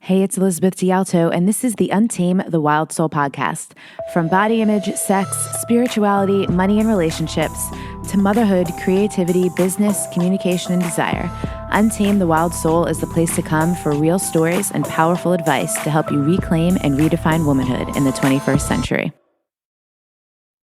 Hey, it's Elizabeth D'Alto, and this is the Untamed the Wild Soul podcast. From body image, sex, spirituality, money and relationships, to motherhood, creativity, business, communication, and desire, Untamed the Wild Soul is the place to come for real stories and powerful advice to help you reclaim and redefine womanhood in the 21st century.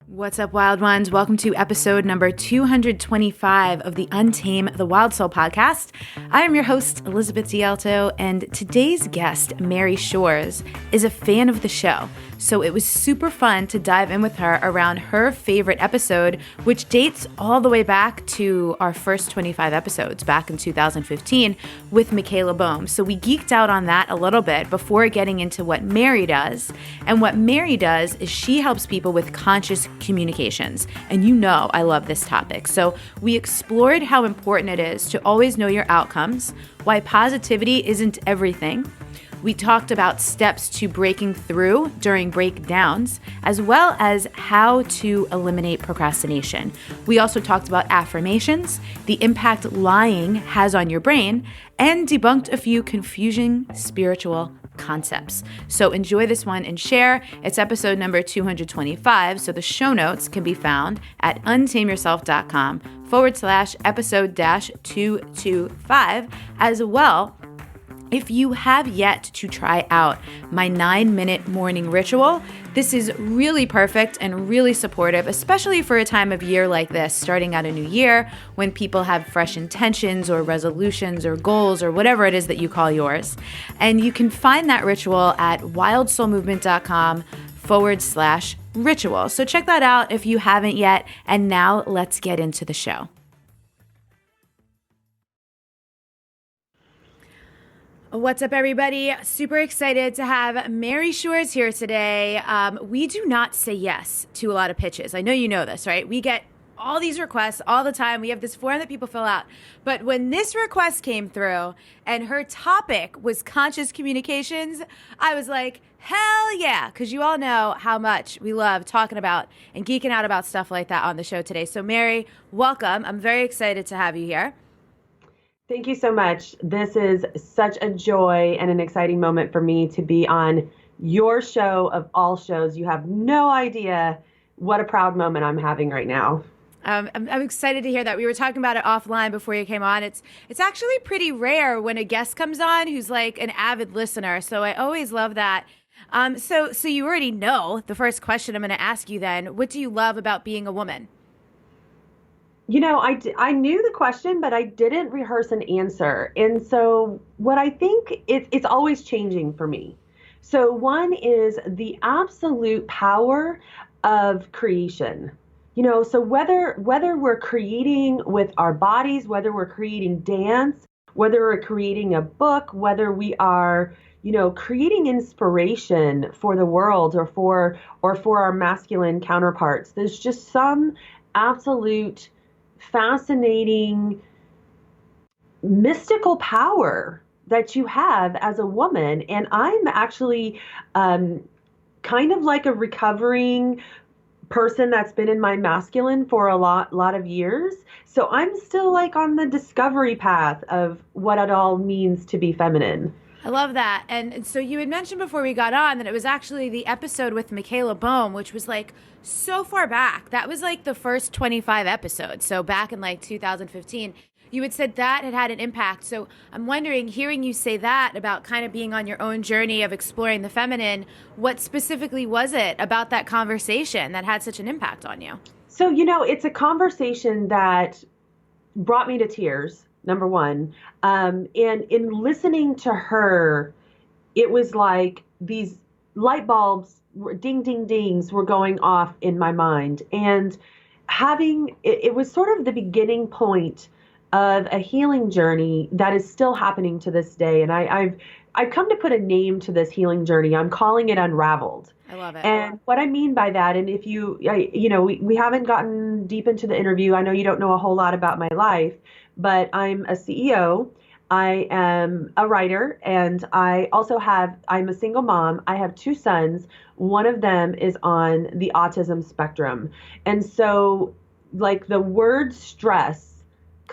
What's up, wild ones? Welcome to episode number 225 of the Untamed the Wild Soul podcast. I am your host, Elizabeth D'Alto, and today's guest, Mary Shores, is a fan of the show. So it was super fun to dive in with her around her favorite episode, which dates all the way back to our first 25 episodes back in 2015 with Michaela Boehm. So we geeked out on that a little bit before getting into what Mary does. And what Mary does is she helps people with conscious communications. And you know I love this topic. So we explored how important it is to always know your outcomes, why positivity isn't everything. We talked about steps to breaking through during breakdowns, as well as how to eliminate procrastination. We also talked about affirmations, the impact lying has on your brain, and debunked a few confusing spiritual concepts. So enjoy this one and share. It's episode number 225, so the show notes can be found at untameyourself.com/episode 225 as well. If you have yet to try out my 9-minute morning ritual, this is really perfect and really supportive, especially for a time of year like this, starting out a new year when people have fresh intentions or resolutions or goals or whatever it is that you call yours. And you can find that ritual at wildsoulmovement.com/ritual. So check that out if you haven't yet. And now let's get into the show. What's up, everybody? Super excited to have Mary Shores here today. We do not say yes to a lot of pitches. I know you know this, right? We get all these requests all the time. We have this form that people fill out. But when this request came through and her topic was conscious communications, I was like, hell yeah, because you all know how much we love talking about and geeking out about stuff like that on the show today. So Mary, welcome. I'm very excited to have you here. Thank you so much. This is such a joy and an exciting moment for me to be on your show of all shows. You have no idea what a proud moment I'm having right now. I'm excited to hear that. We were talking about it offline before you came on. It's actually pretty rare when a guest comes on who's like an avid listener. So I always love that. So you already know the first question I'm going to ask you then. What do you love about being a woman? You know, I knew the question, but I didn't rehearse an answer. And so what I think it's always changing for me. So one is the absolute power of creation. You know, so whether we're creating with our bodies, whether we're creating dance, whether we're creating a book, whether we are, you know, creating inspiration for the world or for our masculine counterparts, there's just some absolute fascinating mystical power that you have as a woman. And I'm actually kind of like a recovering person that's been in my masculine for a lot of years. So I'm still like on the discovery path of what it all means to be feminine. I love that. And so you had mentioned before we got on that it was actually the episode with Michaela Boehm, which was like so far back. That was like the first 25 episodes. So back in like 2015, you had said that had an impact. So I'm wondering, hearing you say that about kind of being on your own journey of exploring the feminine, what specifically was it about that conversation that had such an impact on you? So, you know, it's a conversation that brought me to tears. Number one. And in listening to her, it was like these light bulbs, ding, ding, dings were going off in my mind. And it was sort of the beginning point of a healing journey that is still happening to this day. And I've come to put a name to this healing journey. I'm calling it Unraveled. I love it. And what I mean by that, and if we haven't gotten deep into the interview. I know you don't know a whole lot about my life, but I'm a CEO. I am a writer, and I'm a single mom. I have 2 sons. One of them is on the autism spectrum. And so like the word stress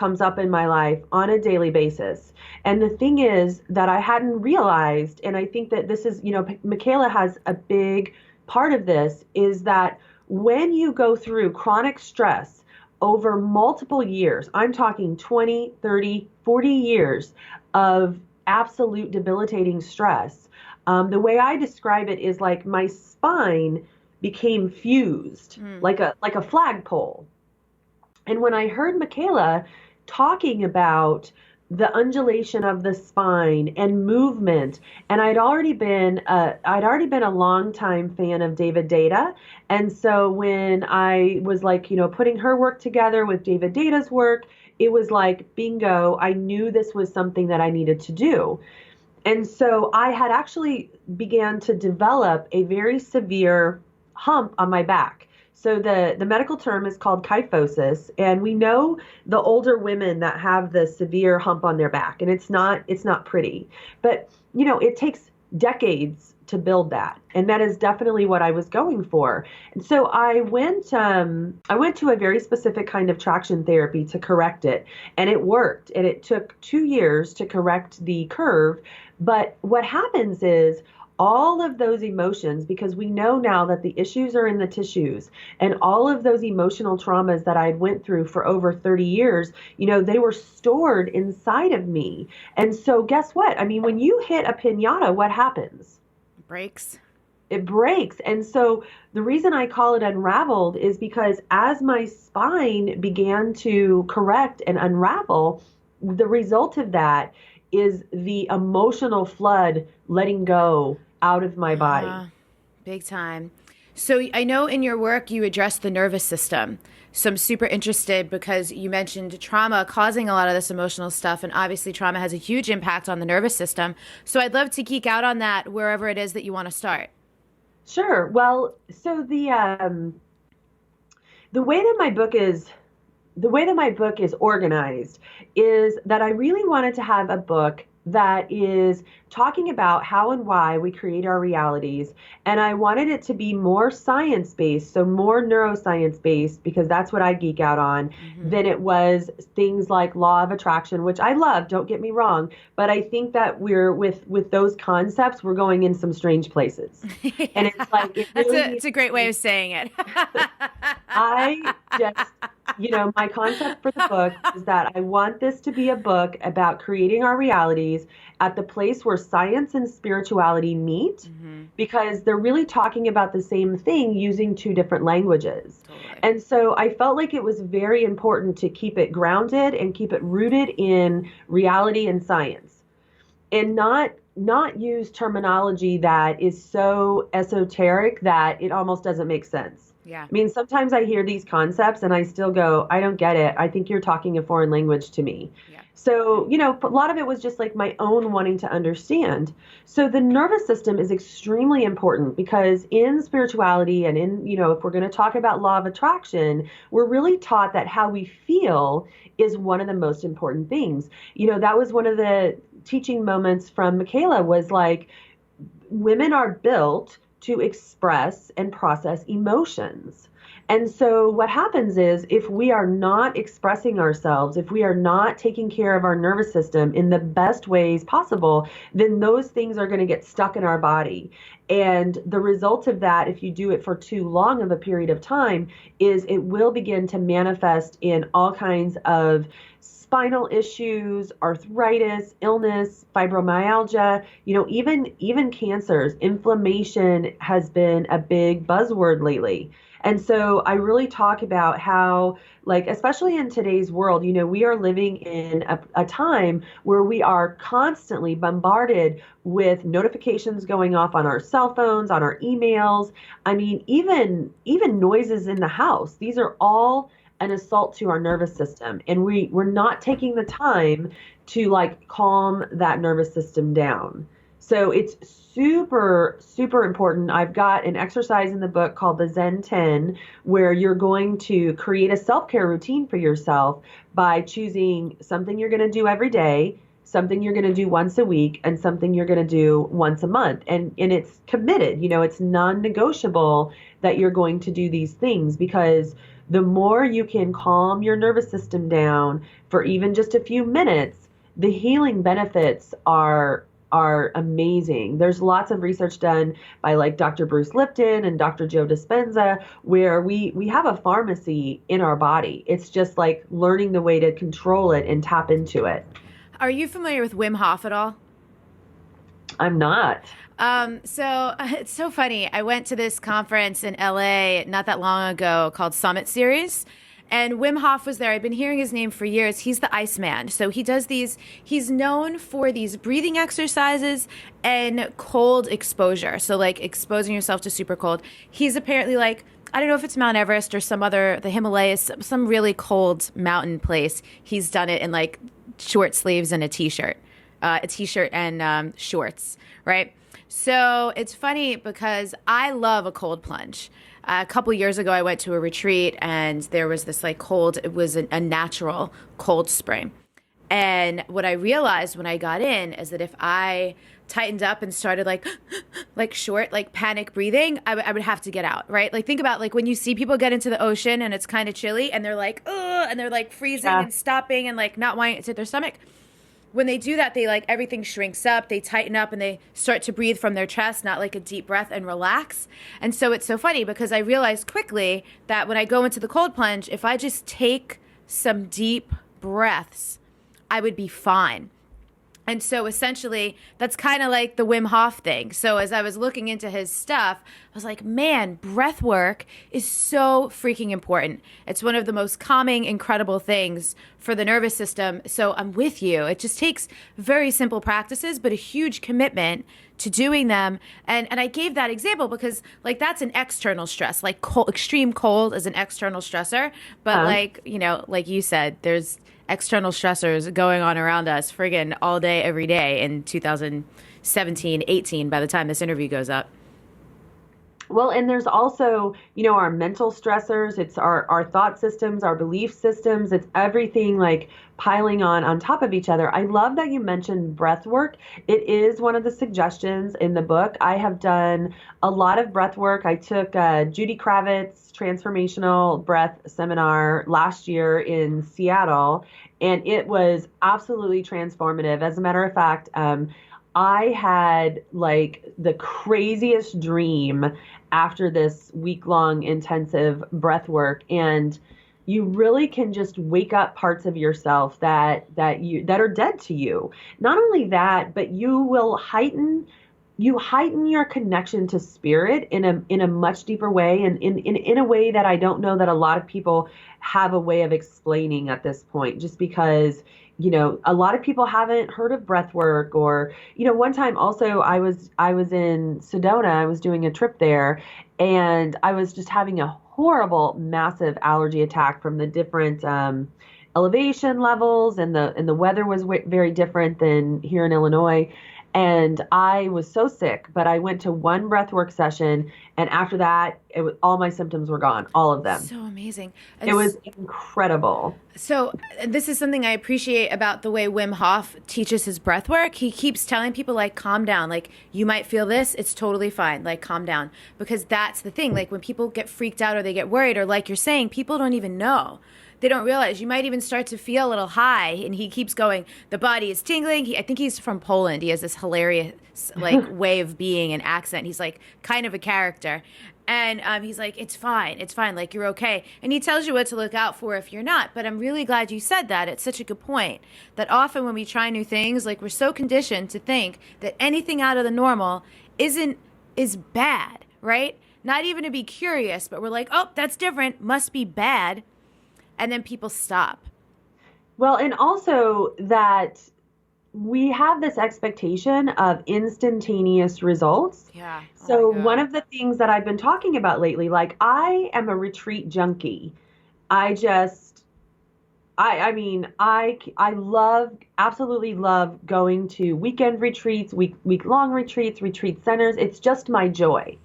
comes up in my life on a daily basis. And the thing is that I hadn't realized, and I think that this is, Michaela has a big part of this, is that when you go through chronic stress over multiple years, I'm talking 20, 30, 40 years of absolute debilitating stress. The way I describe it is like my spine became fused, like a flagpole. And when I heard Michaela talking about the undulation of the spine and movement, and I'd already been a longtime fan of David Deida, and so when I was like, putting her work together with David Deida's work, it was like bingo. I knew this was something that I needed to do. And so I had actually began to develop a very severe hump on my back. So the medical term is called kyphosis, and we know the older women that have the severe hump on their back, and it's not pretty. But it takes decades to build that, and that is definitely what I was going for. And so I went to a very specific kind of traction therapy to correct it, and it worked. And it took 2 years to correct the curve. But what happens is, all of those emotions, because we know now that the issues are in the tissues, and all of those emotional traumas that I went through for over 30 years, they were stored inside of me. And so guess what? I mean, when you hit a piñata, what happens? It breaks. It breaks. And so the reason I call it unraveled is because as my spine began to correct and unravel, the result of that is the emotional flood letting go out of my body. Big time. So I know in your work you address the nervous system. So I'm super interested because you mentioned trauma causing a lot of this emotional stuff, and obviously trauma has a huge impact on the nervous system. So I'd love to geek out on that wherever it is that you want to start. Sure. Well, so the way that my book is organized is that I really wanted to have a book that is talking about how and why we create our realities. And I wanted it to be more science-based, so more neuroscience-based, because that's what I geek out on, than it was things like law of attraction, which I love, don't get me wrong. But I think that we're with those concepts, we're going in some strange places. And it's like, it's a great way of saying it. I just, my concept for the book is that I want this to be a book about creating our realities at the place where science and spirituality meet, because they're really talking about the same thing using two different languages. Totally. And so I felt like it was very important to keep it grounded and keep it rooted in reality and science, and not use terminology that is so esoteric that it almost doesn't make sense. Yeah. I mean, sometimes I hear these concepts and I still go, I don't get it. I think you're talking a foreign language to me. Yeah. So, a lot of it was just like my own wanting to understand. So the nervous system is extremely important because in spirituality and in, if we're going to talk about law of attraction, we're really taught that how we feel is one of the most important things. That was one of the teaching moments from Michaela, was like, women are built to express and process emotions. And so what happens is, if we are not expressing ourselves, if we are not taking care of our nervous system in the best ways possible, then those things are going to get stuck in our body. And the result of that, if you do it for too long of a period of time, is it will begin to manifest in all kinds of spinal issues, arthritis, illness, fibromyalgia, even cancers. Inflammation has been a big buzzword lately. And so I really talk about how, like, especially in today's world, we are living in a time where we are constantly bombarded with notifications going off on our cell phones, on our emails. I mean, even noises in the house. These are all an assault to our nervous system. And we're not taking the time to calm that nervous system down. So it's super, super important. I've got an exercise in the book called the Zen 10, where you're going to create a self-care routine for yourself by choosing something you're going to do every day, something you're going to do once a week, and something you're going to do once a month. And it's committed, it's non-negotiable that you're going to do these things, because the more you can calm your nervous system down for even just a few minutes, the healing benefits are amazing. There's lots of research done by like Dr. Bruce Lipton and Dr. Joe Dispenza where we have a pharmacy in our body. It's just like learning the way to control it and tap into it. Are you familiar with Wim Hof at all? I'm not. So it's so funny. I went to this conference in LA not that long ago called Summit Series. And Wim Hof was there. I've been hearing his name for years. He's the Iceman. So he does he's known for these breathing exercises and cold exposure. So like exposing yourself to super cold. He's apparently like, I don't know if it's Mount Everest or the Himalayas, some really cold mountain place. He's done it in like short sleeves and a t-shirt and shorts, right? So it's funny because I love a cold plunge. A couple years ago, I went to a retreat and there was this like cold, it was a natural cold spring. And what I realized when I got in is that if I tightened up and started like short, like panic breathing, I would have to get out, right? Like think about like when you see people get into the ocean and it's kind of chilly and they're like, ugh, and they're like freezing and stopping and like not wanting to hit their stomach. When they do that, they like everything shrinks up, they tighten up and they start to breathe from their chest, not like a deep breath and relax. And so it's so funny because I realized quickly that when I go into the cold plunge, if I just take some deep breaths, I would be fine. And so essentially, that's kind of like the Wim Hof thing. So as I was looking into his stuff, I was like, man, breath work is so freaking important. It's one of the most calming, incredible things for the nervous system. So I'm with you. It just takes very simple practices, but a huge commitment to doing them. And I gave that example because like that's an external stress, like extreme cold is an external stressor. But like, you know, like you said, there's external stressors going on around us friggin' all day, every day in 2017, 18 by the time this interview goes up. Well, and there's also, you know, our mental stressors. It's our thought systems, our belief systems. It's everything like piling on top of each other. I love that you mentioned breath work. It is one of the suggestions in the book. I have done a lot of breath work. I took Judy Kravitz's transformational breath seminar last year in Seattle, and it was absolutely transformative. As a matter of fact, I had like the craziest dream after this week-long intensive breath work, and you really can just wake up parts of yourself that are dead to you. Not only that, but you heighten your connection to spirit in a much deeper way, and in a way that I don't know that a lot of people have a way of explaining at this point, just because, you know, a lot of people haven't heard of breath work. Or, you know, one time also I was in Sedona, I was doing a trip there, and I was just having a horrible, massive allergy attack from the different elevation levels, and the weather was very different than here in Illinois. And I was so sick, but I went to one breathwork session, and after that, all my symptoms were gone, all of them. So amazing. It was incredible. So this is something I appreciate about the way Wim Hof teaches his breath work. He keeps telling people, like, calm down. Like, you might feel this. It's totally fine. Like, calm down. Because that's the thing. Like, when people get freaked out or they get worried, or like you're saying, people don't even know. They don't realize. You might even start to feel a little high. And he keeps going, the body is tingling. I think he's from Poland. He has this hilarious, like, way of being and accent. He's, like, kind of a character. And he's like, it's fine. It's fine. Like, you're okay. And he tells you what to look out for if you're not. But I'm really glad you said that. It's such a good point. That often when we try new things, like, we're so conditioned to think that anything out of the normal is bad, right? Not even to be curious, but we're like, oh, that's different. Must be bad. And then people stop. Well, and also that we have this expectation of instantaneous results. Yeah. So one of the things that I've been talking about lately, like, I am a retreat junkie. I absolutely love going to weekend retreats, week-long retreats, retreat centers. It's just my joy.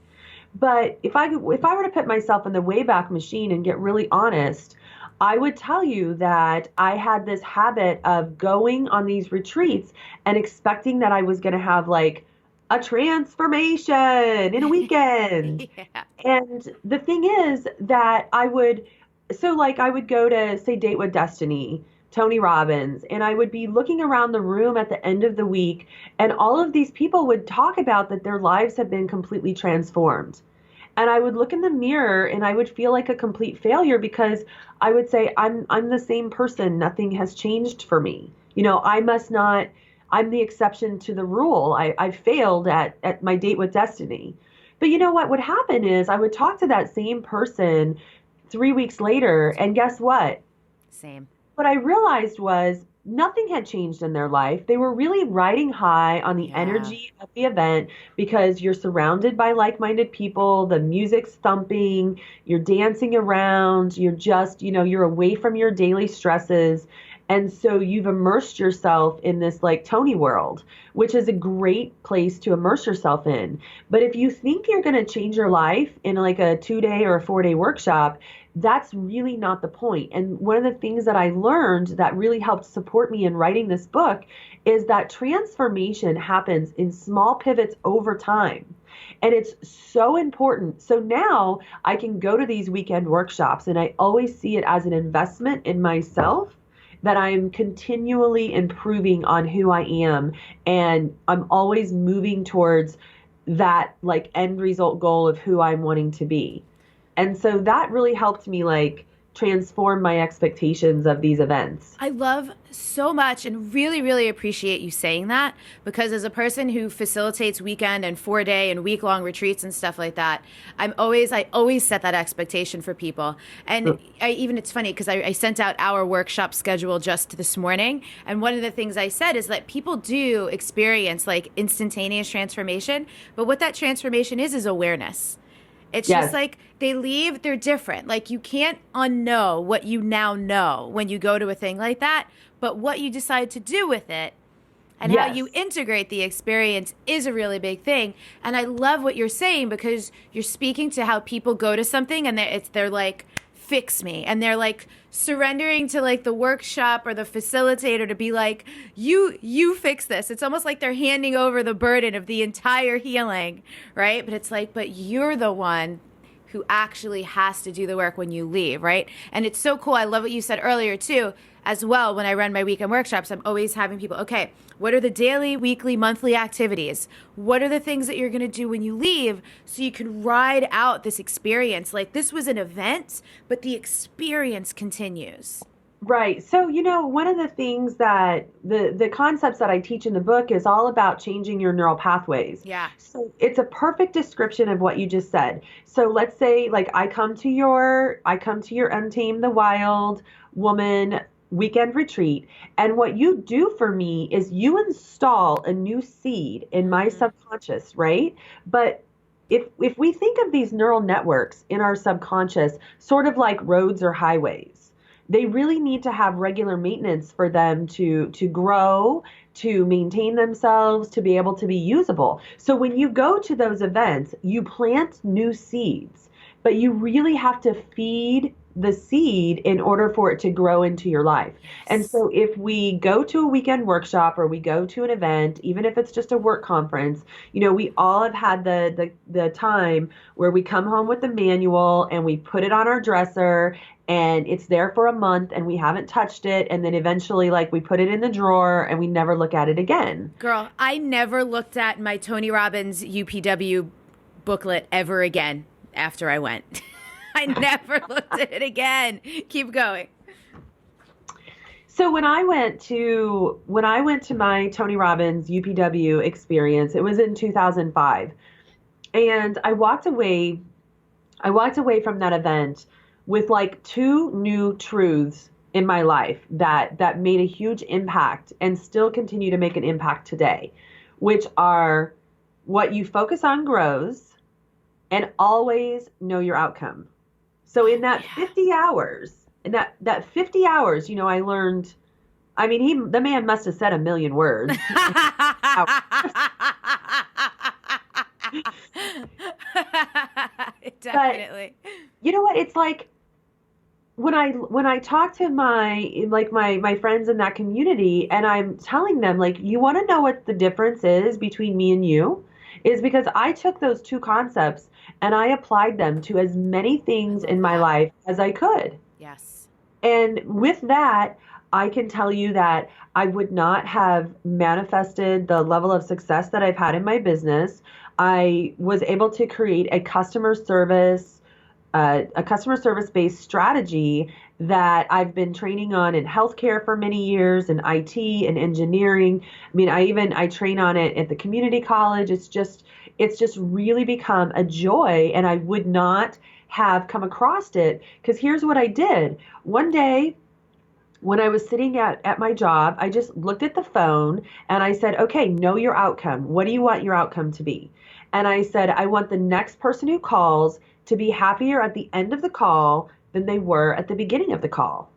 But if I were to put myself in the Wayback Machine and get really honest, I would tell you that I had this habit of going on these retreats and expecting that I was going to have like a transformation in a weekend. Yeah. And the thing is that I would So like I would go to say Date with Destiny, Tony Robbins, and I would be looking around the room at the end of the week, and all of these people would talk about that their lives have been completely transformed. And I would look in the mirror and I would feel like a complete failure because I would say, I'm the same person. Nothing has changed for me. I must not, I'm the exception to the rule. I failed at my date with destiny. But you know what would happen is I would talk to that same person 3 weeks later, and guess what? Same. What I realized was nothing had changed in their life. They were really riding high on the Yeah. energy of the event because you're surrounded by like-minded people, the music's thumping, you're dancing around, you're just, you're away from your daily stresses. And so you've immersed yourself in this like Tony world, which is a great place to immerse yourself in. But if you think you're going to change your life in like a 2-day or a 4-day workshop, that's really not the point. And one of the things that I learned that really helped support me in writing this book is that transformation happens in small pivots over time. And it's so important. So now I can go to these weekend workshops and I always see it as an investment in myself that I'm continually improving on who I am. And I'm always moving towards that like end result goal of who I'm wanting to be. And so that really helped me like transform my expectations of these events. I love so much and really, really appreciate you saying that, because as a person who facilitates weekend and 4-day and week-long retreats and stuff like that, I always set that expectation for people. And it's funny because I sent out our workshop schedule just this morning. And one of the things I said is that people do experience like instantaneous transformation, but what that transformation is awareness. It's Yes. just like they leave, they're different. Like you can't unknow what you now know when you go to a thing like that, but what you decide to do with it and how Yes. you integrate the experience is a really big thing. And I love what you're saying because you're speaking to how people go to something and they're like, fix me. And they're like surrendering to like the workshop or the facilitator to be like, you fix this. It's almost like they're handing over the burden of the entire healing, right? But it's like, but you're the one who actually has to do the work when you leave, right? And it's so cool. I love what you said earlier too, as well. When I run my weekend workshops, I'm always having people, okay, what are the daily, weekly, monthly activities? What are the things that you're going to do when you leave so you can ride out this experience? Like this was an event, but the experience continues. Right. So, one of the things that the concepts that I teach in the book is all about changing your neural pathways. Yeah. So it's a perfect description of what you just said. So let's say like I come to your Untamed the Wild Woman weekend retreat. And what you do for me is you install a new seed in my subconscious, right? But if we think of these neural networks in our subconscious sort of like roads or highways, they really need to have regular maintenance for them to grow, to maintain themselves, to be able to be usable. So when you go to those events, you plant new seeds, but you really have to feed the seed in order for it to grow into your life. And so if we go to a weekend workshop or we go to an event, even if it's just a work conference, we all have had the time where we come home with the manual and we put it on our dresser and it's there for a month and we haven't touched it. And then eventually like we put it in the drawer and we never look at it again. Girl, I never looked at my Tony Robbins UPW booklet ever again after I went. I never looked at it again. Keep going. So when I went to my Tony Robbins UPW experience, it was in 2005. And I walked away from that event with like 2 new truths in my life that made a huge impact and still continue to make an impact today, which are what you focus on grows and always know your outcome. So in that 50 hours, that 50 hours, I learned, the man must have said a million words. Definitely. But you know what? It's like when I talk to my friends in that community and I'm telling them like, you want to know what the difference is between me and you? Is because I took those 2 concepts and I applied them to as many things in my life as I could. Yes. And with that, I can tell you that I would not have manifested the level of success that I've had in my business. I was able to create a customer service based strategy that I've been training on in healthcare for many years, in IT and engineering. I mean, I train on it at the community college. It's just really become a joy, and I would not have come across it because here's what I did. One day when I was sitting at my job, I just looked at the phone and I said, okay, know your outcome. What do you want your outcome to be? And I said, I want the next person who calls to be happier at the end of the call than they were at the beginning of the call.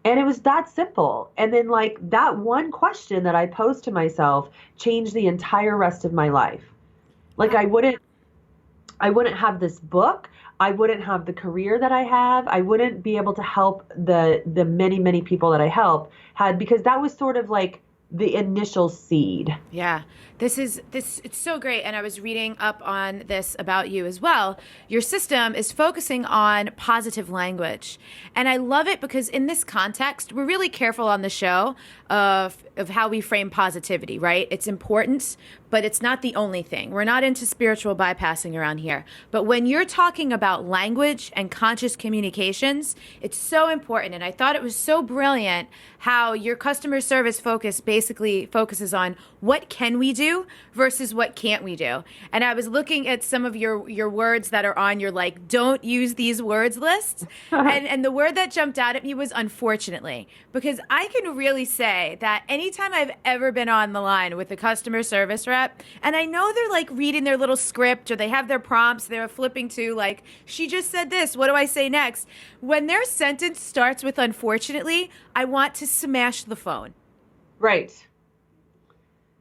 And it was that simple. And then, like, that one question that I posed to myself changed the entire rest of my life. Like, I wouldn't have this book. I wouldn't have the career that I have. I wouldn't be able to help the many, many people that I help had, because that was sort of like the initial seed. Yeah. It's so great. And I was reading up on this about you as well. Your system is focusing on positive language. And I love it because in this context, we're really careful on the show of how we frame positivity, right? It's important, but it's not the only thing. We're not into spiritual bypassing around here. But when you're talking about language and conscious communications, it's so important. And I thought it was so brilliant how your customer service focus basically focuses on what can we do versus what can't we do. And I was looking at some of your words that are on your, like, don't use these words list. And the word that jumped out at me was unfortunately, because I can really say that anytime I've ever been on the line with a customer service rep, and I know they're like reading their little script or they have their prompts, they're flipping to like, she just said this, what do I say next? When their sentence starts with unfortunately, I want to smash the phone. Right.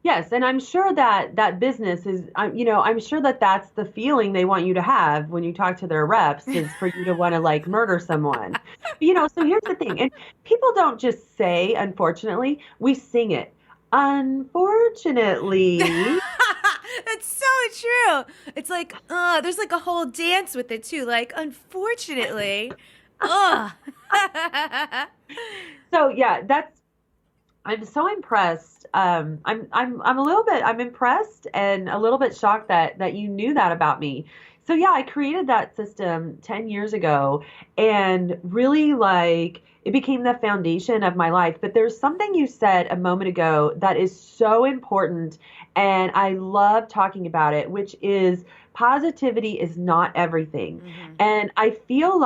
Yes, and I'm sure that business is, I'm sure that that's the feeling they want you to have when you talk to their reps, is for you to want to, like, murder someone. So here's the thing, and people don't just say unfortunately, we sing it. Unfortunately. That's so true. It's like, there's like a whole dance with it too. Like, unfortunately, So yeah, I'm so impressed. I'm impressed and a little bit shocked that you knew that about me. So yeah, I created that system 10 years ago, and really, like, it became the foundation of my life. But there's something you said a moment ago that is so important, and I love talking about it, which is positivity is not everything. Mm-hmm. And I feel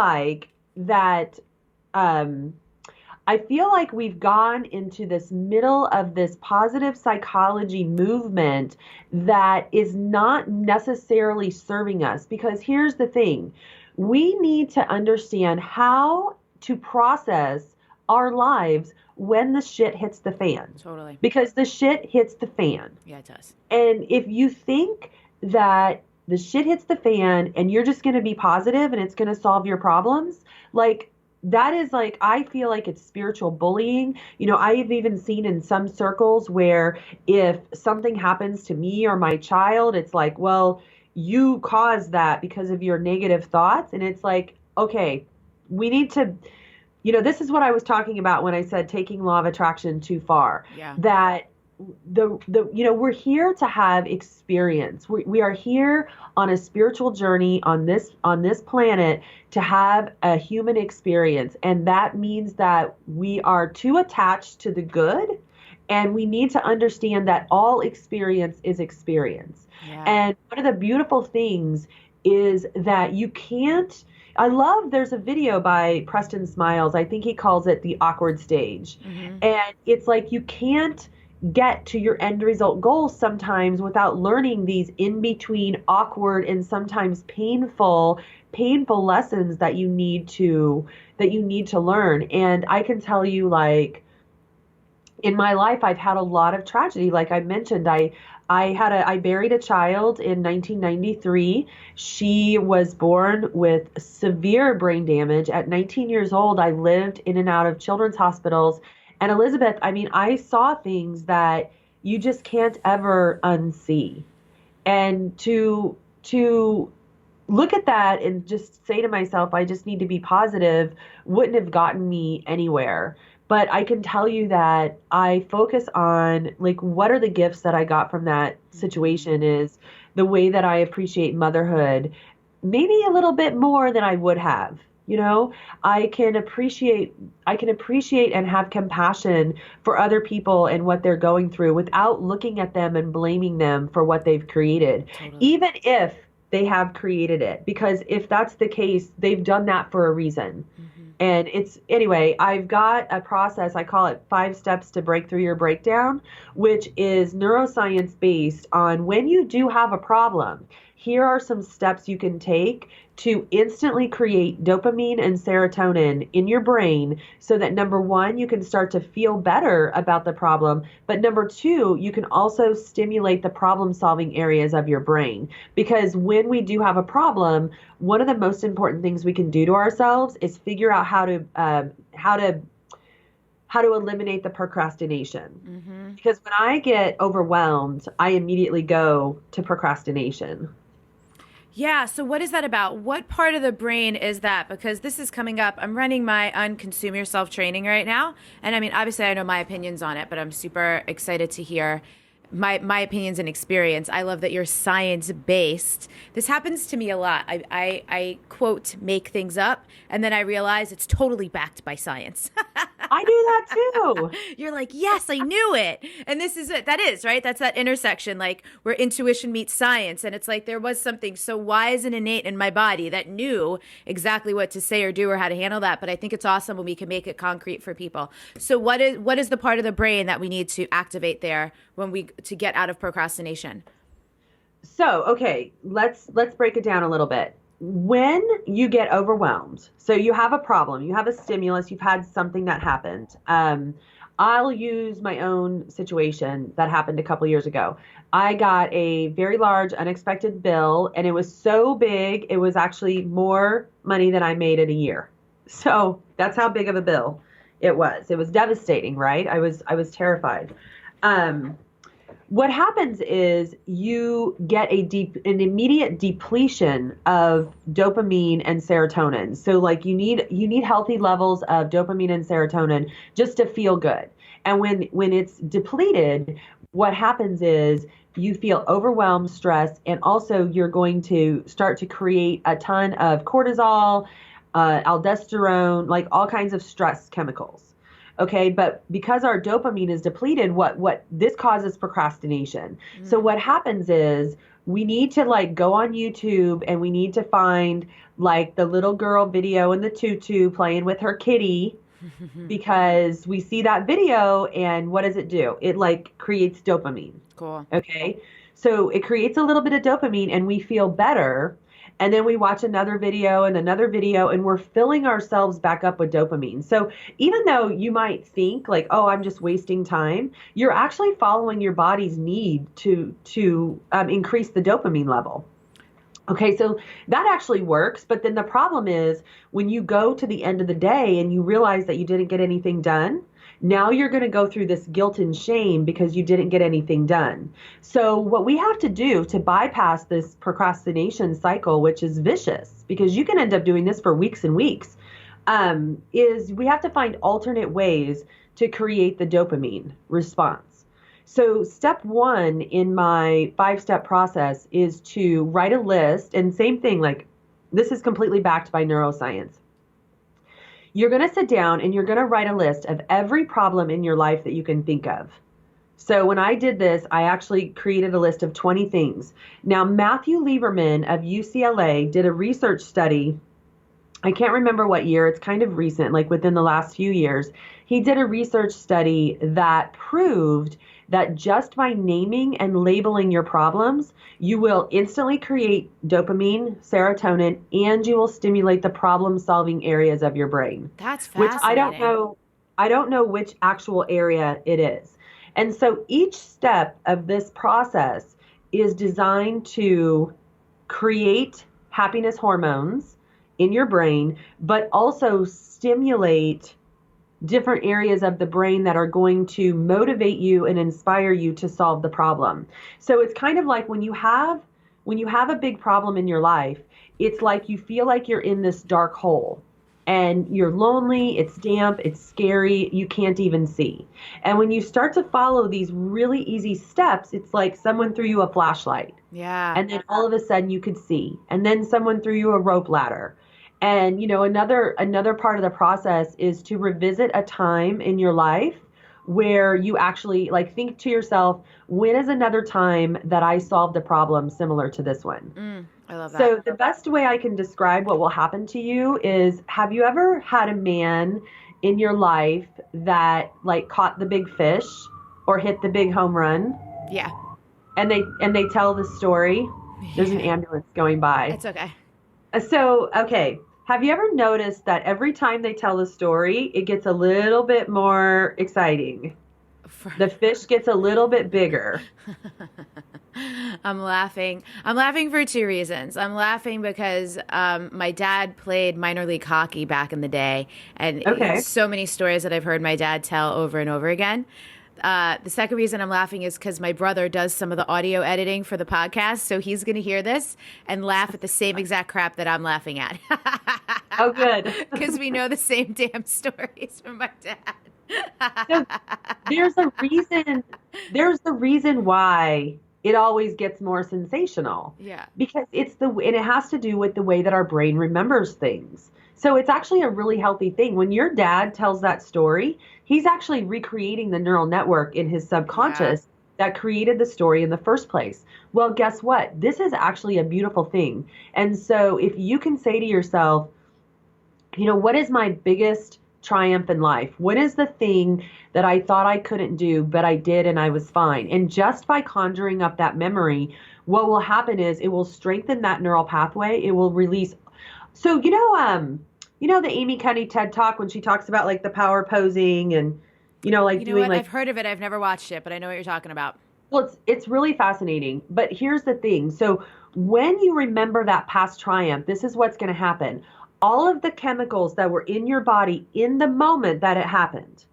like we've gone into this middle of this positive psychology movement that is not necessarily serving us. Because here's the thing, we need to understand how to process our lives when the shit hits the fan. Totally. Because the shit hits the fan. Yeah, it does. And if you think that the shit hits the fan and you're just going to be positive and it's going to solve your problems, like, that is, like, I feel like it's spiritual bullying. I've even seen in some circles where if something happens to me or my child, it's like, well, you caused that because of your negative thoughts. And it's like, okay, we need to, this is what I was talking about when I said taking law of attraction too far. Yeah. That we're here to have experience. We are here on a spiritual journey on this planet to have a human experience. And that means that we are too attached to the good, and we need to understand that all experience is experience. Yeah. And one of the beautiful things is that there's a video by Preston Smiles. I think he calls it the awkward stage. Mm-hmm. And it's like, you can't get to your end result goals sometimes without learning these in between awkward and sometimes painful lessons that you need to learn. And I can tell you, like, in my life, I've had a lot of tragedy. Like I mentioned, I buried a child in 1993. She was born with severe brain damage. At 19 years old, I lived in and out of children's hospitals. And Elizabeth, I mean, I saw things that you just can't ever unsee. And to look at that and just say to myself, I just need to be positive, wouldn't have gotten me anywhere. But I can tell you that I focus on like what are the gifts that I got from that situation is the way that I appreciate motherhood, maybe a little bit more than I would have. You know, I can appreciate and have compassion for other people and what they're going through without looking at them and blaming them for what they've created, Totally. even if they have created it. Because if that's the case, they've done that for a reason. And anyway, I've got a process, I call it 5 steps to break through your breakdown, which is neuroscience based on when you do have a problem. Here are some steps you can take to instantly create dopamine and serotonin in your brain so that number one, you can start to feel better about the problem. But number two, you can also stimulate the problem solving areas of your brain. Because when we do have a problem, one of the most important things we can do to ourselves is figure out how to eliminate the procrastination. Because when I get overwhelmed, I immediately go to procrastination. Yeah. So what is that about? What part of the brain is that? Because this is coming up. I'm running my Unconsume Yourself training right now. And I mean, obviously I know my opinions on it, but I'm super excited to hear my opinions and experience. I love that you're science based. This happens to me a lot. I quote, make things up, and then I realize it's totally backed by science. I do that too. You're like, yes, I knew it. And this is it. That is, right? That's that intersection, like where intuition meets science. And it's like there was something so wise and innate in my body that knew exactly what to say or do or how to handle that. But I think it's awesome when we can make it concrete for people. So what is the part of the brain that we need to activate there to get out of procrastination? So, okay, let's break it down a little bit. When you get overwhelmed, so you have a problem, you have a stimulus, you've had something that happened. I'll use my own situation that happened a couple years ago. I got a very large unexpected bill, and it was so big, it was actually more money than I made in a year. So that's how big of a bill it was. It was devastating, right? I was terrified. What happens is you get an immediate depletion of dopamine and serotonin. So like you need healthy levels of dopamine and serotonin just to feel good. And when it's depleted, what happens is you feel overwhelmed, stressed, and also you're going to start to create a ton of cortisol, aldosterone, like all kinds of stress chemicals. Okay, but because our dopamine is depleted, what this causes procrastination. So what happens is we need to like go on YouTube and we need to find like the little girl video in the tutu playing with her kitty because we see that video and what does it do? It like creates dopamine. Cool. Okay, so it creates a little bit of dopamine and we feel better. And then we watch another video and we're filling ourselves back up with dopamine. So even though you might think like, oh, I'm just wasting time, you're actually following your body's need to increase the dopamine level. Okay, so that actually works. But then the problem is when you go to the end of the day and you realize that you didn't get anything done, now you're going to go through this guilt and shame because you didn't get anything done. So what we have to do to bypass this procrastination cycle, which is vicious, because you can end up doing this for weeks and weeks, is we have to find alternate ways to create the dopamine response. So step one in my 5-step process is to write a list, and same thing, like this is completely backed by neuroscience. You're going to sit down and you're going to write a list of every problem in your life that you can think of. So when I did this, I actually created a list of 20 things. Now, Matthew Lieberman of UCLA did a research study. I can't remember what year. It's kind of recent, like within the last few years. He did a research study that proved that just by naming and labeling your problems, you will instantly create dopamine, serotonin, and you will stimulate the problem-solving areas of your brain. That's fascinating. Which I don't know which actual area it is. And so each step of this process is designed to create happiness hormones in your brain, but also stimulate different areas of the brain that are going to motivate you and inspire you to solve the problem. So it's kind of like when you have when you have a big problem in your life, it's like you feel like you're in this dark hole and you're lonely, it's damp, it's scary, you can't even see. And when you start to follow these really easy steps, it's like someone threw you a flashlight. Yeah. And then all of a sudden you could see. And then someone threw you a rope ladder. And another part of the process is to revisit a time in your life where you actually like think to yourself, when is another time that I solved a problem similar to this one? I love that. So the best way I can describe what will happen to you is, have you ever had a man in your life that like caught the big fish or hit the big home run? Yeah. And they tell the story. There's an ambulance going by. It's okay. So, okay. Have you ever noticed that every time they tell the story, it gets a little bit more exciting? The fish gets a little bit bigger. I'm laughing. I'm laughing for two reasons. I'm laughing because my dad played minor league hockey back in the day, and so many stories that I've heard my dad tell over and over again. The second reason I'm laughing is because my brother does some of the audio editing for the podcast, so he's going to hear this and laugh at the same exact crap that I'm laughing at. Oh, good. Because we know the same damn stories from my dad. So there's the reason why it always gets more sensational. Yeah. Because and it has to do with the way that our brain remembers things. So it's actually a really healthy thing. When your dad tells that story, he's actually recreating the neural network in his subconscious that created the story in the first place. Well, guess what? This is actually a beautiful thing. And so if you can say to yourself, what is my biggest triumph in life? What is the thing that I thought I couldn't do, but I did and I was fine? And just by conjuring up that memory, what will happen is it will strengthen that neural pathway. It will release. So, the Amy Cuddy TED Talk when she talks about like the power posing and, I've heard of it. I've never watched it, but I know what you're talking about. Well, it's really fascinating. But here's the thing. So when you remember that past triumph, this is what's going to happen. All of the chemicals that were in your body in the moment that it happened.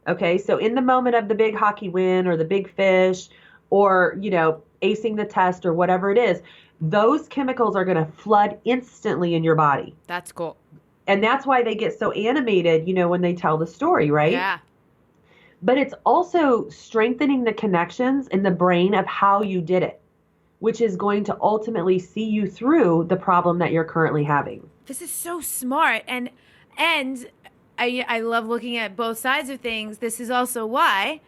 Okay. So in the moment of the big hockey win or the big fish or, acing the test or whatever it is, those chemicals are going to flood instantly in your body. That's cool. And that's why they get so animated, when they tell the story, right? Yeah. But it's also strengthening the connections in the brain of how you did it, which is going to ultimately see you through the problem that you're currently having. This is so smart. And I love looking at both sides of things. This is also why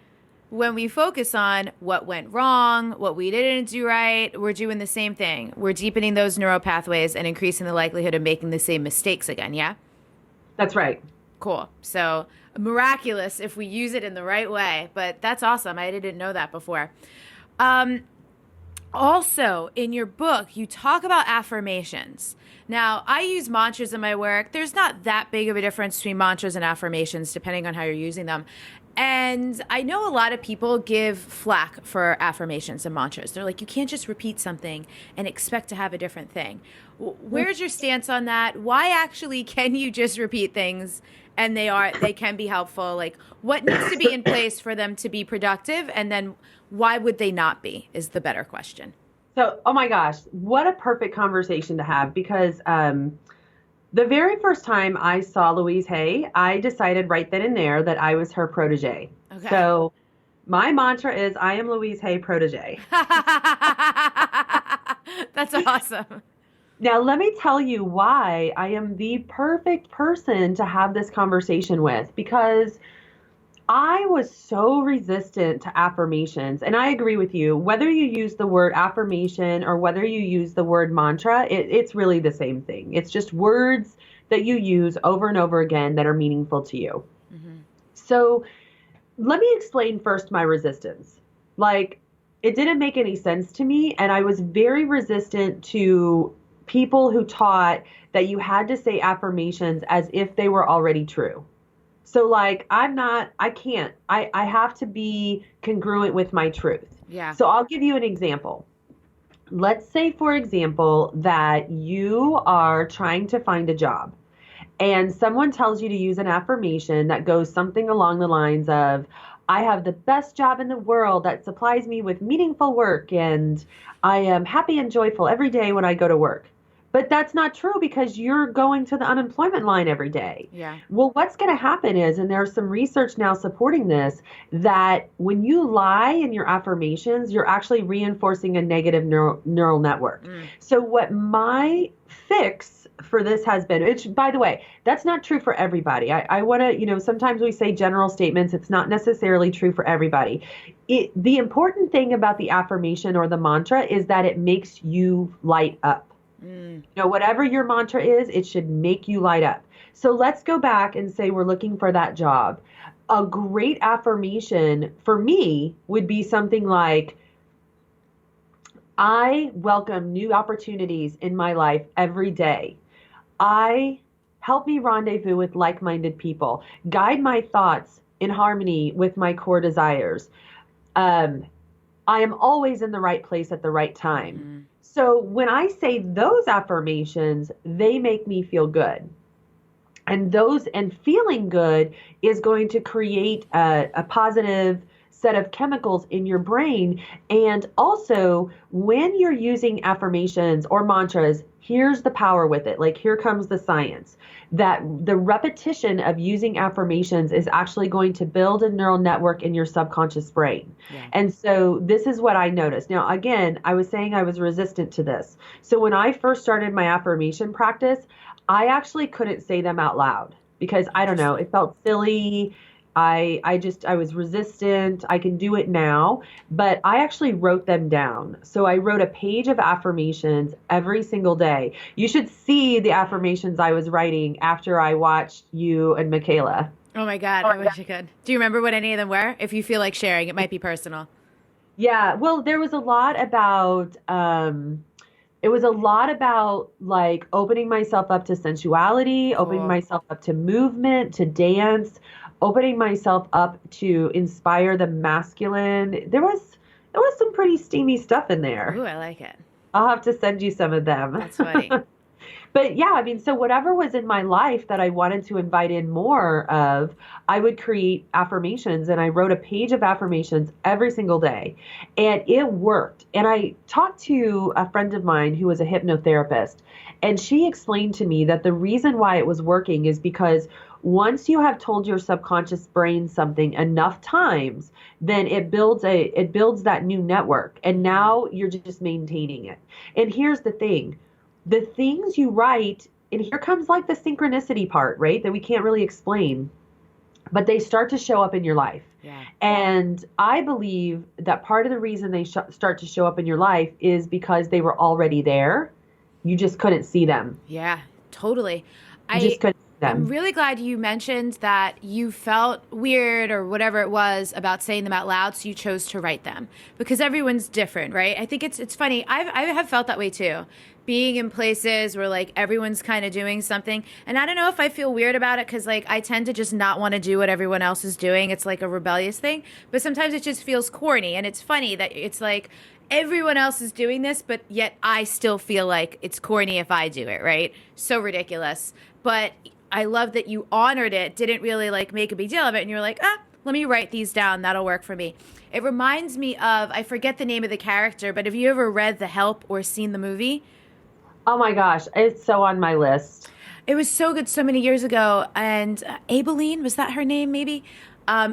when we focus on what went wrong, what we didn't do right, we're doing the same thing. We're deepening those neural pathways and increasing the likelihood of making the same mistakes again, yeah? That's right. Cool. So miraculous if we use it in the right way, but that's awesome. I didn't know that before. Also, in your book, you talk about affirmations. Now, I use mantras in my work. There's not that big of a difference between mantras and affirmations, depending on how you're using them. And I know a lot of people give flack for affirmations and mantras. They're like, you can't just repeat something and expect to have a different thing. Where's your stance on that? Why actually can you just repeat things and they can be helpful? Like, what needs to be in place for them to be productive? And then why would they not be is the better question. So, oh my gosh, what a perfect conversation to have, because the very first time I saw Louise Hay, I decided right then and there that I was her protege. Okay. So my mantra is, I am Louise Hay protege. That's awesome. Now, let me tell you why I am the perfect person to have this conversation with, because I was so resistant to affirmations. And I agree with you. Whether you use the word affirmation or whether you use the word mantra, it's really the same thing. It's just words that you use over and over again that are meaningful to you. Mm-hmm. So let me explain first my resistance. Like, it didn't make any sense to me. And I was very resistant to people who taught that you had to say affirmations as if they were already true. So like, I have to be congruent with my truth. Yeah. So I'll give you an example. Let's say, for example, that you are trying to find a job and someone tells you to use an affirmation that goes something along the lines of, I have the best job in the world that supplies me with meaningful work, and I am happy and joyful every day when I go to work. But that's not true because you're going to the unemployment line every day. Yeah. Well, what's going to happen is, and there's some research now supporting this, that when you lie in your affirmations, you're actually reinforcing a negative neural network. So what my fix for this has been, which, by the way, that's not true for everybody. I want to, sometimes we say general statements. It's not necessarily true for everybody. The important thing about the affirmation or the mantra is that it makes you light up. Whatever your mantra is, it should make you light up. So let's go back and say we're looking for that job. A great affirmation for me would be something like, I welcome new opportunities in my life every day. I help me rendezvous with like-minded people, guide my thoughts in harmony with my core desires. I am always in the right place at the right time. So when I say those affirmations, they make me feel good. And feeling good is going to create a positive set of chemicals in your brain. And also, when you're using affirmations or mantras, here's the power with it. Like, here comes the science, that the repetition of using affirmations is actually going to build a neural network in your subconscious brain. Yeah. And so this is what I noticed. Now, again, I was saying I was resistant to this. So when I first started my affirmation practice, I actually couldn't say them out loud because, I don't know, it felt silly. I was resistant. I can do it now, but I actually wrote them down. So I wrote a page of affirmations every single day. You should see the affirmations I was writing after I watched you and Michaela. Oh my God, I wish I could. Do you remember what any of them were? If you feel like sharing, it might be personal. Yeah, well, there was a lot about, like opening myself up to sensuality, opening myself up to movement, to dance, opening myself up to inspire the masculine. There was some pretty steamy stuff in there. Ooh, I like it. I'll have to send you some of them. That's funny. But yeah, I mean, so whatever was in my life that I wanted to invite in more of, I would create affirmations, and I wrote a page of affirmations every single day, and it worked. And I talked to a friend of mine who was a hypnotherapist, and she explained to me that the reason why it was working is because once you have told your subconscious brain something enough times, then it builds that new network, and now you're just maintaining it. And here's the thing. The things you write, and here comes like the synchronicity part, right? That we can't really explain, but they start to show up in your life. Yeah. And I believe that part of the reason they start to show up in your life is because they were already there. You just couldn't see them. Yeah, totally. You just couldn't see them. I'm really glad you mentioned that you felt weird or whatever it was about saying them out loud, so you chose to write them, because everyone's different, right? I think it's funny. I have felt that way too. Being in places where like everyone's kind of doing something, and I don't know if I feel weird about it because like I tend to just not want to do what everyone else is doing. It's like a rebellious thing, but sometimes it just feels corny. And it's funny that it's like everyone else is doing this, but yet I still feel like it's corny if I do it, right? So ridiculous. But I love that you honored it, didn't really like make a big deal of it, and you're like, let me write these down. That'll work for me. It reminds me of, I forget the name of the character, but have you ever read The Help or seen the movie? Oh my gosh, it's so on my list. It was so good so many years ago. And Aibileen, was that her name maybe?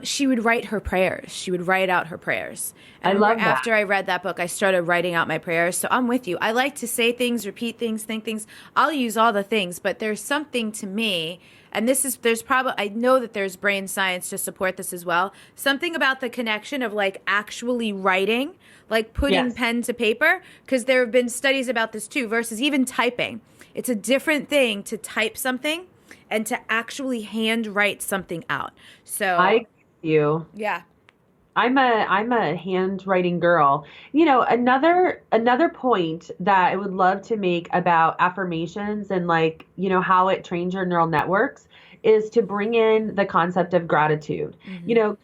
She would write her prayers. She would write out her prayers. And I love that. After I read that book, I started writing out my prayers. So I'm with you. I like to say things, repeat things, think things. I'll use all the things, but there's something to me, and I know that there's brain science to support this as well. Something about the connection of like actually writing, like putting pen to paper, because there have been studies about this too, versus even typing. It's a different thing to type something and to actually handwrite something out. So I agree with you. Yeah. I'm a handwriting girl. Another point that I would love to make about affirmations and like, how it trains your neural networks is to bring in the concept of gratitude. Mm-hmm.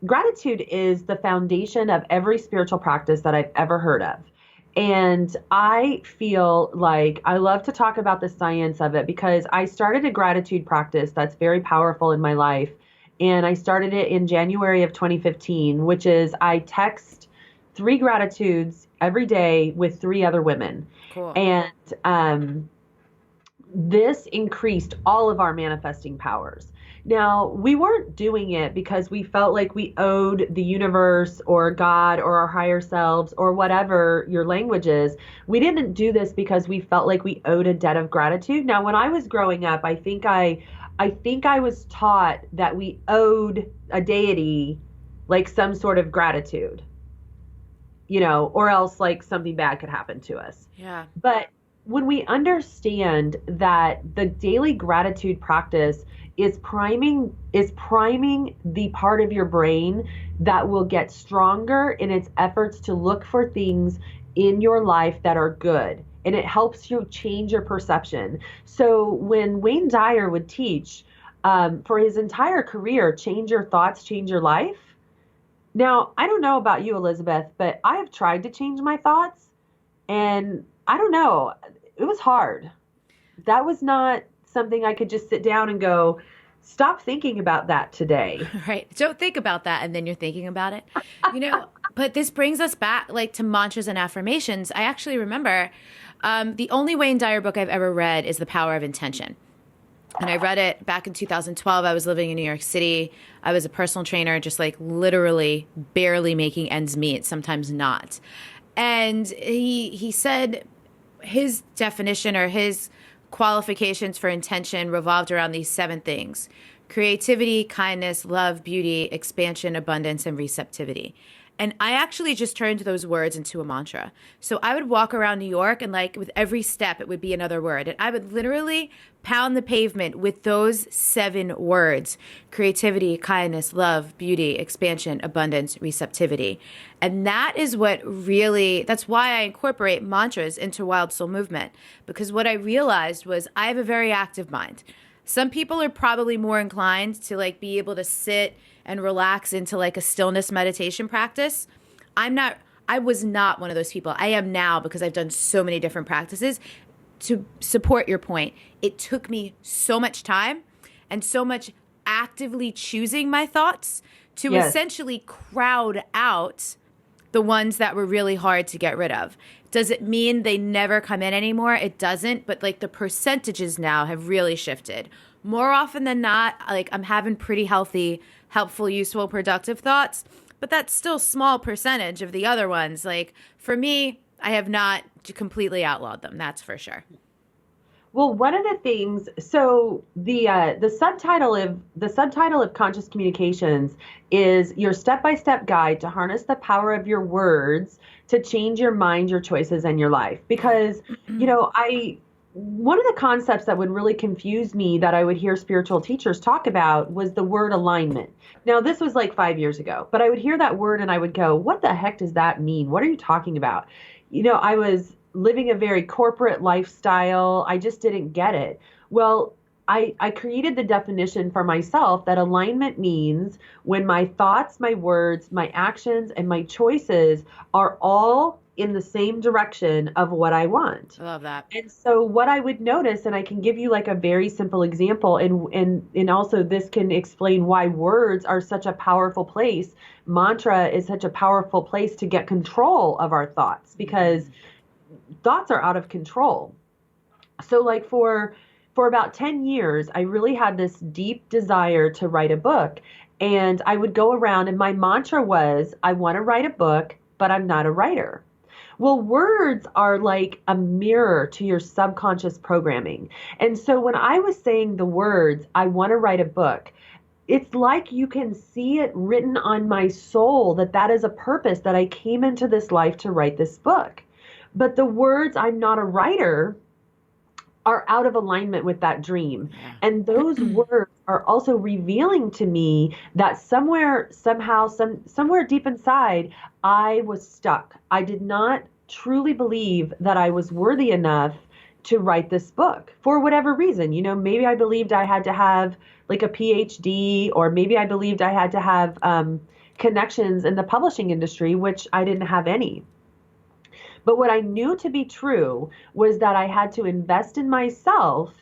Gratitude is the foundation of every spiritual practice that I've ever heard of. And I feel like I love to talk about the science of it because I started a gratitude practice that's very powerful in my life. and I started it in January of 2015, which is I text 3 gratitudes every day with 3 other women. Cool. And this increased all of our manifesting powers. Now, we weren't doing it because we felt like we owed the universe or God or our higher selves or whatever your language is. We didn't do this because we felt like we owed a debt of gratitude. Now, when I was growing up, I think I was taught that we owed a deity like some sort of gratitude, or else like something bad could happen to us. Yeah. But when we understand that the daily gratitude practice is priming the part of your brain that will get stronger in its efforts to look for things in your life that are good, and it helps you change your perception. So when Wayne Dyer would teach for his entire career, change your thoughts, change your life. Now, I don't know about you, Elizabeth, but I have tried to change my thoughts, and I don't know. It was hard. That was not something I could just sit down and go, stop thinking about that today. Right. Don't think about that. And then you're thinking about it, but this brings us back like to mantras and affirmations. I actually remember the only Wayne Dyer book I've ever read is The Power of Intention. And I read it back in 2012. I was living in New York City. I was a personal trainer, just like literally barely making ends meet, sometimes not. And he said his definition or his qualifications for intention revolved around these 7 things: creativity, kindness, love, beauty, expansion, abundance, and receptivity. And I actually just turned those words into a mantra. So I would walk around New York and like with every step, it would be another word. And I would literally pound the pavement with those 7 words: creativity, kindness, love, beauty, expansion, abundance, receptivity. And that is that's why I incorporate mantras into Wild Soul Movement. Because what I realized was I have a very active mind. Some people are probably more inclined to like be able to sit and relax into like a stillness meditation practice. I was not one of those people. I am now because I've done so many different practices. To support your point, it took me so much time and so much actively choosing my thoughts to essentially crowd out the ones that were really hard to get rid of. Does it mean they never come in anymore? It doesn't, but like the percentages now have really shifted. More often than not, like I'm having pretty healthy, helpful, useful, productive thoughts, but that's still small percentage of the other ones. Like for me, I have not completely outlawed them. That's for sure. Well, one of the things, so the subtitle of Conscious Communications is your step-by-step guide to harness the power of your words to change your mind, your choices, and your life. Because, one of the concepts that would really confuse me that I would hear spiritual teachers talk about was the word alignment. Now, this was like 5 years ago, but I would hear that word and I would go, what the heck does that mean? What are you talking about? I was living a very corporate lifestyle. I just didn't get it. Well, I created the definition for myself that alignment means when my thoughts, my words, my actions, and my choices are all in the same direction of what I want. I love that. And so what I would notice, and I can give you like a very simple example, and also this can explain why words are such a powerful place. Mantra is such a powerful place to get control of our thoughts, because thoughts are out of control. So like for about 10 years, I really had this deep desire to write a book. And I would go around and my mantra was, I want to write a book, but I'm not a writer. Well, words are like a mirror to your subconscious programming. And so when I was saying the words, I want to write a book, it's like you can see it written on my soul that is a purpose, that I came into this life to write this book. But the words, I'm not a writer, are out of alignment with that dream. And those words are also revealing to me that somewhere deep inside, I was stuck. I did not truly believe that I was worthy enough to write this book for whatever reason. Maybe I believed I had to have like a PhD, or maybe I believed I had to have connections in the publishing industry, which I didn't have any. But what I knew to be true was that I had to invest in myself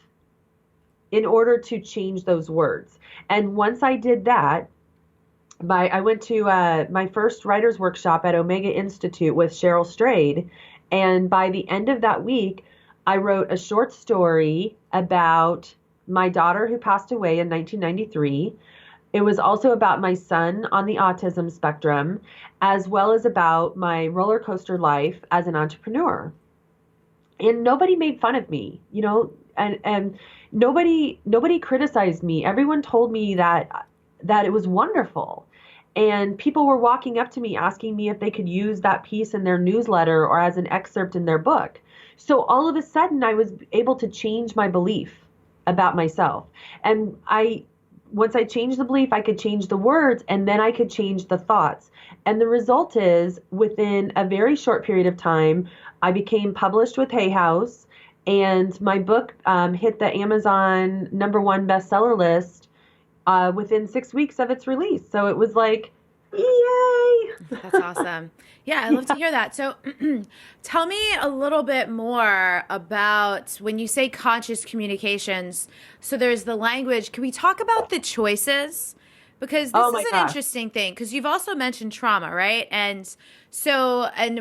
in order to change those words. And once I did that, I went to my first writer's workshop at Omega Institute with Cheryl Strayed. And by the end of that week, I wrote a short story about my daughter who passed away in 1993. It was also about my son on the autism spectrum, as well as about my roller coaster life as an entrepreneur. And nobody made fun of me, and nobody criticized me. Everyone told me that it was wonderful. And people were walking up to me asking me if they could use that piece in their newsletter or as an excerpt in their book. So all of a sudden I was able to change my belief about myself. And once I changed the belief, I could change the words, and then I could change the thoughts. And the result is, within a very short period of time, I became published with Hay House, and my book hit the Amazon #1 bestseller list within 6 weeks of its release. So it was like, yay! That's awesome. Yeah, I love to hear that. So tell me a little bit more about when you say conscious communications. So there's the language. Can we talk about the choices? Because this is an interesting thing, because you've also mentioned trauma, right? And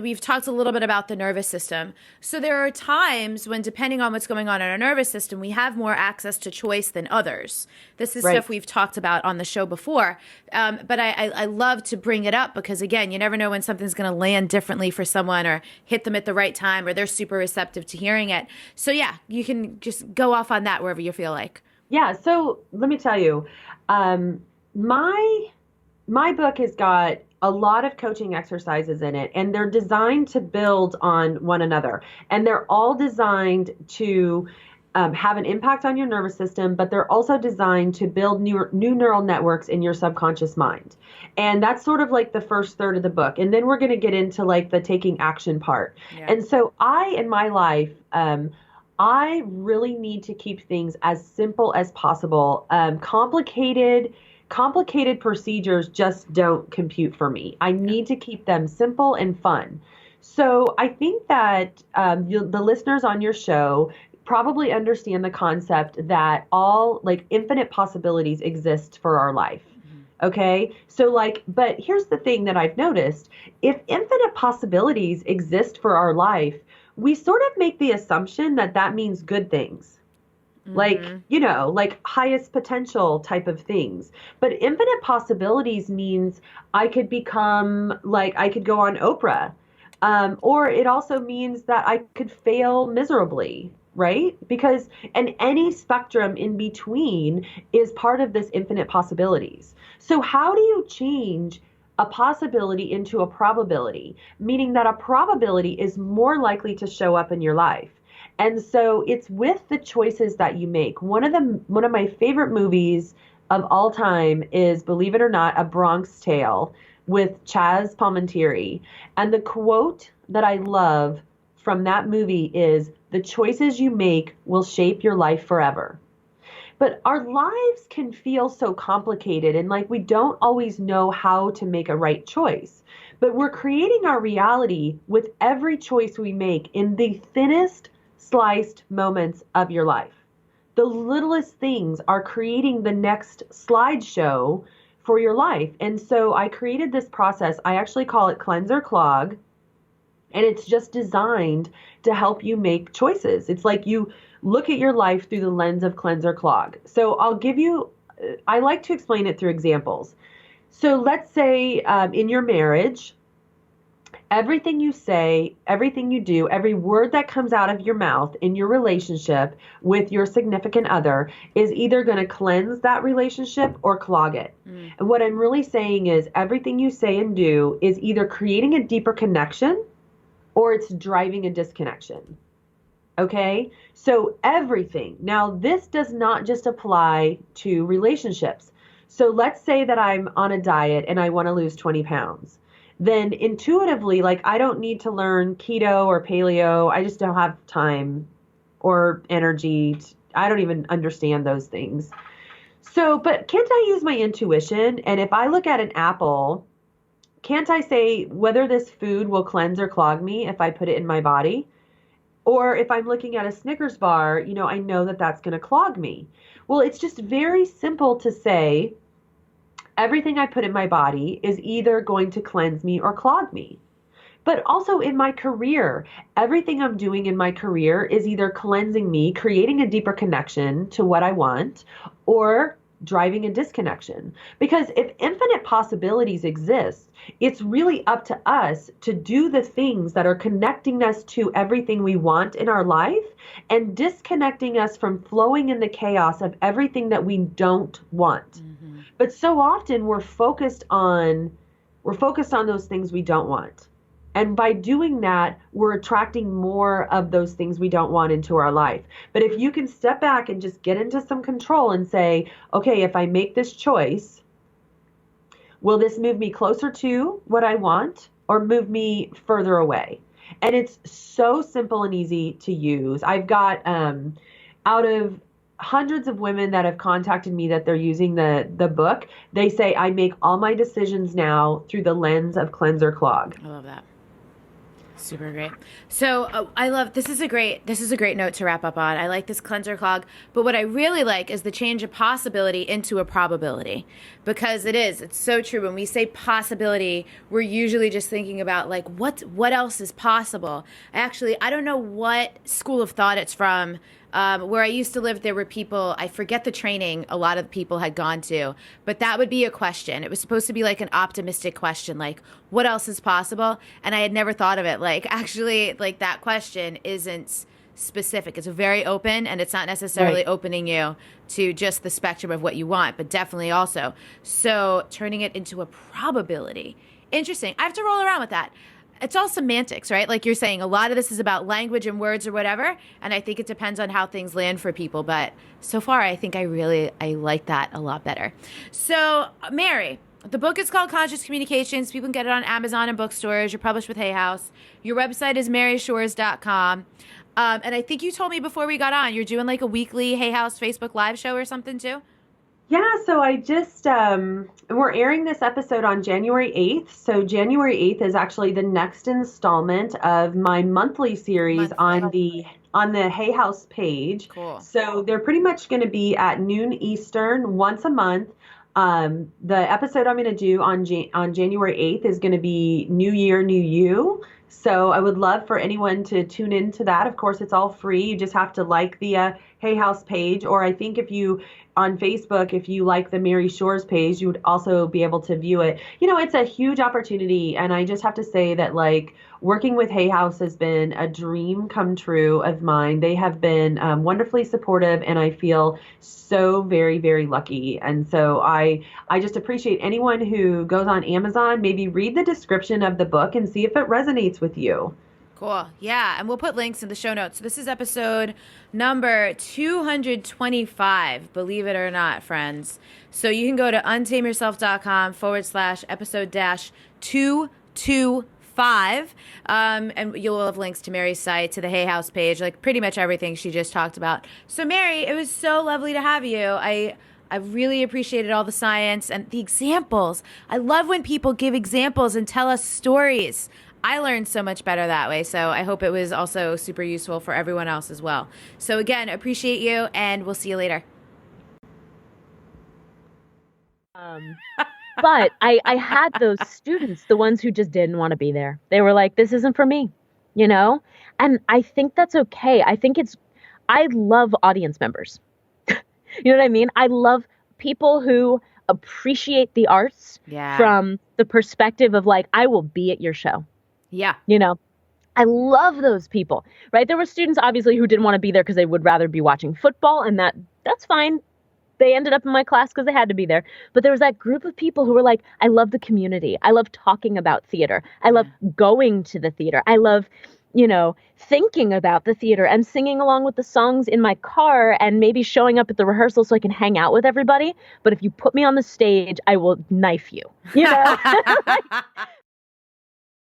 we've talked a little bit about the nervous system. So there are times when, depending on what's going on in our nervous system, we have more access to choice than others. This is stuff we've talked about on the show before. But I love to bring it up because, again, you never know when something's going to land differently for someone or hit them at the right time, or they're super receptive to hearing it. So yeah, you can just go off on that wherever you feel like. Yeah. So let me tell you, my book has got a lot of coaching exercises in it, and they're designed to build on one another. And they're all designed to have an impact on your nervous system, but they're also designed to build new neural networks in your subconscious mind. And that's sort of like the first third of the book. And then we're going to get into like the taking action part. Yeah. And so in my life, I really need to keep things as simple as possible. Complicated procedures just don't compute for me. I need to keep them simple and fun. So I think that the listeners on your show probably understand the concept that all like infinite possibilities exist for our life. Mm-hmm. Okay. So but here's the thing that I've noticed. If infinite possibilities exist for our life, we sort of make the assumption that that means good things. Mm-hmm. Like highest potential type of things. But infinite possibilities means I could become I could go on Oprah. Or it also means that I could fail miserably, right? Because, and any spectrum in between is part of this infinite possibilities. So how do you change a possibility into a probability? Meaning that a probability is more likely to show up in your life. And so it's with the choices that you make. One of my favorite movies of all time is, believe it or not, A Bronx Tale with Chaz Palminteri. And the quote that I love from that movie is, "The choices you make will shape your life forever." But our lives can feel so complicated, and we don't always know how to make a right choice. But we're creating our reality with every choice we make in the thinnest sliced moments of your life. The littlest things are creating the next slideshow for your life. And so I created this process. I actually call it Cleanse or Clog. And it's just designed to help you make choices. It's like you look at your life through the lens of Cleanse or Clog. So I like to explain it through examples. So let's say in your marriage, everything you say, everything you do, every word that comes out of your mouth in your relationship with your significant other is either going to cleanse that relationship or clog it. Mm. And what I'm really saying is everything you say and do is either creating a deeper connection or it's driving a disconnection. Okay? So everything. Now, this does not just apply to relationships. So let's say that I'm on a diet and I want to lose 20 pounds. Then intuitively, I don't need to learn keto or paleo. I just don't have time or energy. I don't even understand those things. So, but can't I use my intuition? And if I look at an apple, can't I say whether this food will cleanse or clog me if I put it in my body? Or if I'm looking at a Snickers bar, I know that that's going to clog me. Well, it's just very simple to say everything I put in my body is either going to cleanse me or clog me. But also in my career, everything I'm doing in my career is either cleansing me, creating a deeper connection to what I want, or driving a disconnection. Because if infinite possibilities exist, it's really up to us to do the things that are connecting us to everything we want in our life and disconnecting us from flowing in the chaos of everything that we don't want. Mm-hmm. But so often we're focused on those things we don't want. And by doing that, we're attracting more of those things we don't want into our life. But if you can step back and just get into some control and say, okay, if I make this choice, will this move me closer to what I want or move me further away? And it's so simple and easy to use. I've got out of hundreds of women that have contacted me that they're using the book, they say, I make all my decisions now through the lens of cleanse or clog. I love that. Super great. So I love, this is a great note to wrap up on. I like this cleanser clog, but what I really like is the change of possibility into a probability, because it's so true. When we say possibility, we're usually just thinking about like, what else is possible? I don't know what school of thought it's from. Where I used to live, there were people, I forget the training a lot of people had gone to, but that would be a question. It was supposed to be like an optimistic question, like, what else is possible? And I had never thought of it. Like, actually, like that question isn't specific. It's very open, and it's not necessarily opening you to just the spectrum of what you want, but definitely also. So turning it into a probability. Interesting. I have to roll around with that. It's all semantics, right? Like you're saying, a lot of this is about language and words or whatever. And I think it depends on how things land for people. But so far, I think I like that a lot better. So, Mary, the book is called Conscious Communications. People can get it on Amazon and bookstores. You're published with Hay House. Your website is maryshores.com. And I think you told me before we got on, you're doing like a weekly Hay House Facebook Live show or something too? Yeah, so I just, we're airing this episode on January 8th. So January 8th is actually the next installment of my monthly series on the Hay House page. Cool. So they're pretty much going to be at noon Eastern once a month. The episode I'm going to do on January 8th is going to be New Year, New You. So I would love for anyone to tune into that. Of course, it's all free. You just have to like the Hay House page, or I think on Facebook, if you like the Mary Shores page, you would also be able to view it. It's a huge opportunity. And I just have to say that, like, working with Hay House has been a dream come true of mine. They have been wonderfully supportive, and I feel so very, very lucky. And so I just appreciate anyone who goes on Amazon, maybe read the description of the book and see if it resonates with you. Cool. Yeah. And we'll put links in the show notes. So this is episode number 225, believe it or not, friends. So you can go to untameyourself.com/episode-225. And you'll have links to Mary's site, to the Hay House page, like pretty much everything she just talked about. So Mary, it was so lovely to have you. I really appreciated all the science and the examples. I love when people give examples and tell us stories. I learned so much better that way, so I hope it was also super useful for everyone else as well. So again, appreciate you, and we'll see you later. But I had those students, the ones who just didn't want to be there. They were like, this isn't for me, And I think that's okay. I love audience members. You know what I mean? I love people who appreciate the arts from the perspective of like, I will be at your show. Yeah. I love those people, right? There were students obviously who didn't want to be there because they would rather be watching football, and that's fine. They ended up in my class because they had to be there. But there was that group of people who were like, I love the community. I love talking about theater. I love going to the theater. I love, thinking about the theater and singing along with the songs in my car and maybe showing up at the rehearsal so I can hang out with everybody. But if you put me on the stage, I will knife you,